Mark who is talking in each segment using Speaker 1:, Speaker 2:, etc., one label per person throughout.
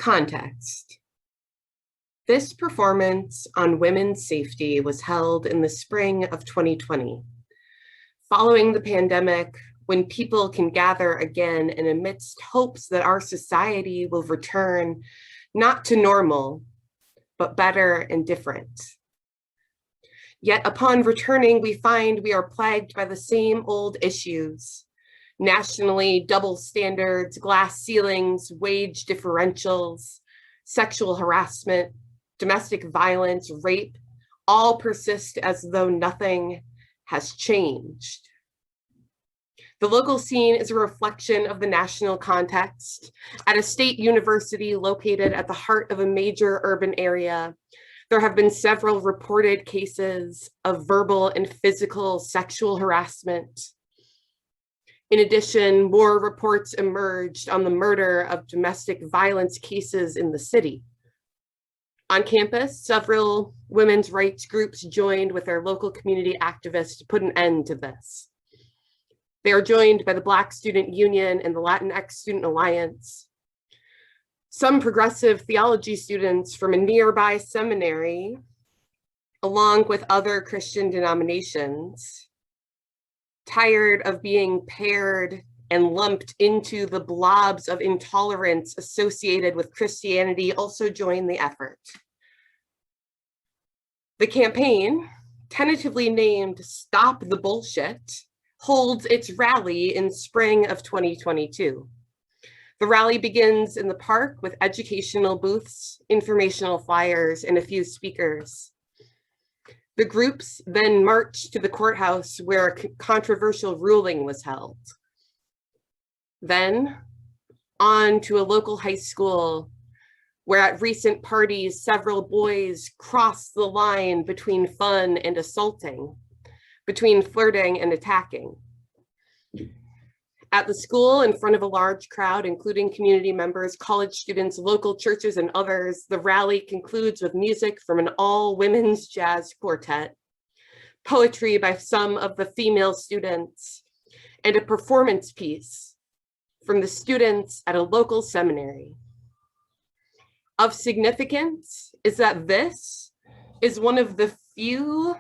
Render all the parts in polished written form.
Speaker 1: Context. This performance on women's safety was held in the spring of 2020. Following the pandemic, when people can gather again and amidst hopes that our society will return not to normal, but better and different. Yet upon returning, we find we are plagued by the same old issues. Nationally, double standards, glass ceilings, wage differentials, sexual harassment, domestic violence, rape, all persist as though nothing has changed. The local scene is a reflection of the national context. At a state university located at the heart of a major urban area, there have been several reported cases of verbal and physical sexual harassment. In addition, more reports emerged on the murder of domestic violence cases in the city. On campus, several women's rights groups joined with their local community activists to put an end to this. They are joined by the Black Student Union and the Latinx Student Alliance. Some progressive theology students from a nearby seminary, along with other Christian denominations, tired of being paired and lumped into the blobs of intolerance associated with Christianity, also joined the effort. The campaign, tentatively named Stop the Bullshit, holds its rally in spring of 2022. The rally begins in the park with educational booths, informational flyers, and a few speakers. The groups then marched to the courthouse where a controversial ruling was held. Then on to a local high school where at recent parties, several boys crossed the line between fun and assaulting, between flirting and attacking. At the school, in front of a large crowd, including community members, college students, local churches, and others, the rally concludes with music from an all-women's jazz quartet, poetry by some of the female students, and a performance piece from the students at a local seminary. Of significance is that this is one of the few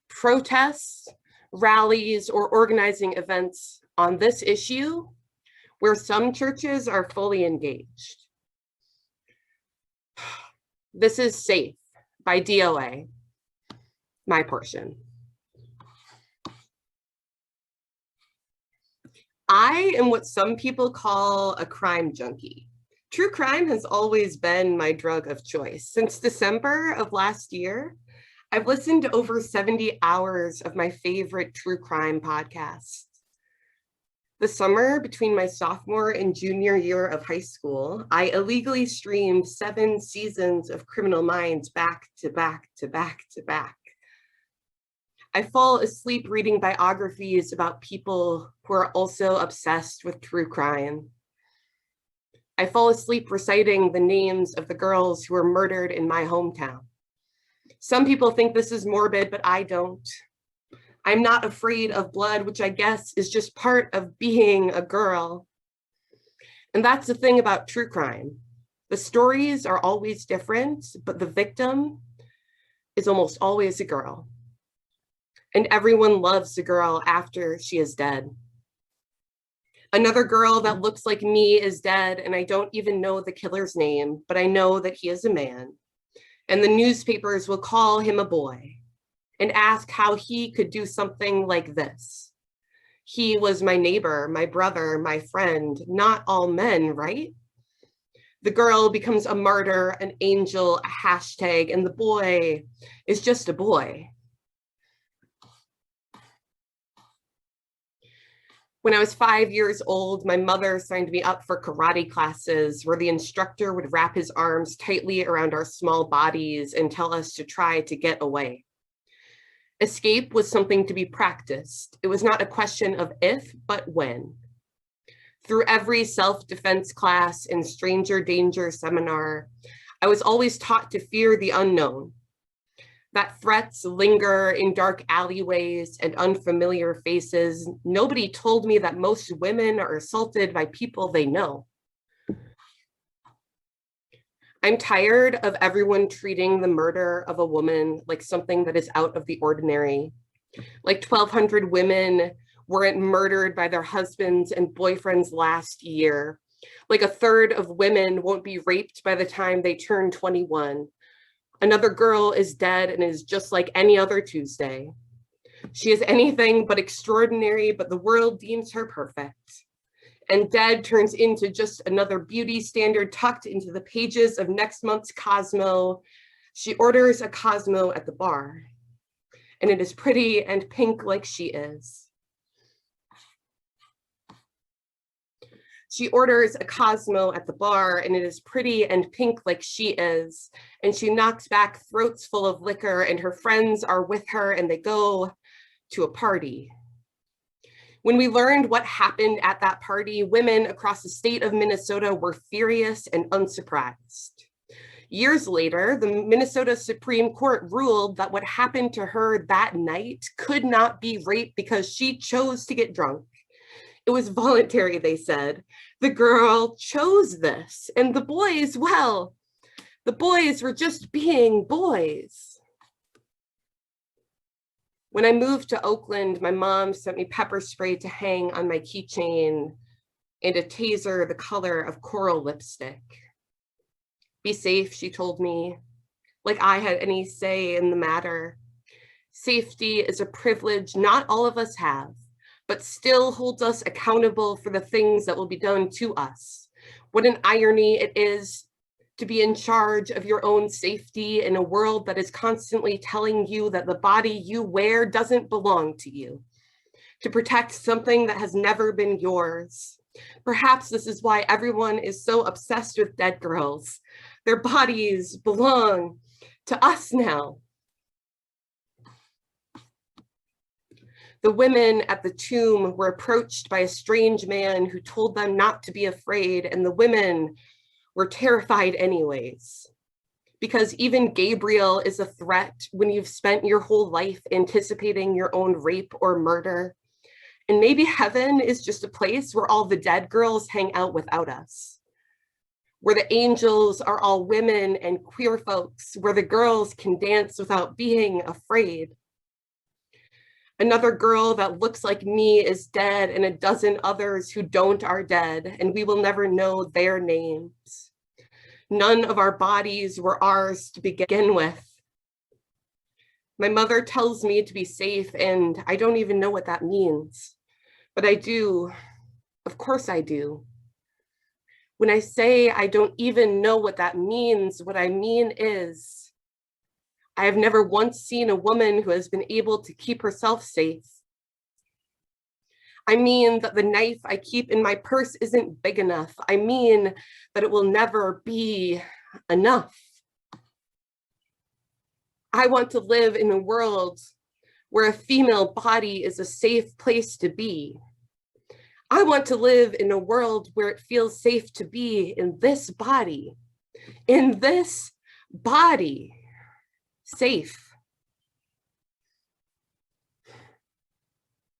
Speaker 1: protests, rallies, or organizing events on this issue where some churches are fully engaged. This is Safe by DOA, my portion. I am what some people call a crime junkie. True crime has always been my drug of choice. Since December of last year, I've listened to over 70 hours of my favorite true crime podcasts. The summer between my sophomore and junior year of high school, I illegally streamed 7 seasons of Criminal Minds back to back to back to back. I fall asleep reading biographies about people who are also obsessed with true crime. I fall asleep reciting the names of the girls who were murdered in my hometown. Some people think this is morbid, but I don't. I'm not afraid of blood, which I guess is just part of being a girl. And that's the thing about true crime. The stories are always different, but the victim is almost always a girl. And everyone loves the girl after she is dead. Another girl that looks like me is dead, and I don't even know the killer's name, but I know that he is a man. And the newspapers will call him a boy and ask how he could do something like this. He was my neighbor, my brother, my friend, not all men, right? The girl becomes a martyr, an angel, a hashtag, and the boy is just a boy. When I was 5 years old, my mother signed me up for karate classes where the instructor would wrap his arms tightly around our small bodies and tell us to try to get away. Escape was something to be practiced. It was not a question of if, but when. Through every self-defense class and stranger danger seminar, I was always taught to fear the unknown, that threats linger in dark alleyways and unfamiliar faces. Nobody told me that most women are assaulted by people they know. I'm tired of everyone treating the murder of a woman like something that is out of the ordinary. Like 1,200 women weren't murdered by their husbands and boyfriends last year. Like a third of women won't be raped by the time they turn 21. Another girl is dead and is just like any other Tuesday. She is anything but extraordinary, but the world deems her perfect. And dead turns into just another beauty standard tucked into the pages of next month's Cosmo. She orders a Cosmo at the bar, and it is pretty and pink like she is. She orders a Cosmo at the bar, and it is pretty and pink like she is. And she knocks back throats full of liquor, and her friends are with her, and they go to a party. When we learned what happened at that party, women across the state of Minnesota were furious and unsurprised. Years later, the Minnesota Supreme Court ruled that what happened to her that night could not be rape because she chose to get drunk. It was voluntary, they said. The girl chose this, and the boys, well, the boys were just being boys. When I moved to Oakland, my mom sent me pepper spray to hang on my keychain and a taser the color of coral lipstick. Be safe, she told me, like I had any say in the matter. Safety is a privilege not all of us have, but still holds us accountable for the things that will be done to us. What an irony it is to be in charge of your own safety in a world that is constantly telling you that the body you wear doesn't belong to you, to protect something that has never been yours. Perhaps this is why everyone is so obsessed with dead girls. Their bodies belong to us now. The women at the tomb were approached by a strange man who told them not to be afraid, and the women were terrified anyways. Because even Gabriel is a threat when you've spent your whole life anticipating your own rape or murder. And maybe heaven is just a place where all the dead girls hang out without us, where the angels are all women and queer folks, where the girls can dance without being afraid. Another girl that looks like me is dead, and a dozen others who don't are dead, and we will never know their names. None of our bodies were ours to begin with. My mother tells me to be safe, and I don't even know what that means. But I do. Of course I do. When I say I don't even know what that means, what I mean is I have never once seen a woman who has been able to keep herself safe. I mean that the knife I keep in my purse isn't big enough. I mean that it will never be enough. I want to live in a world where a female body is a safe place to be. I want to live in a world where it feels safe to be in this body, safe.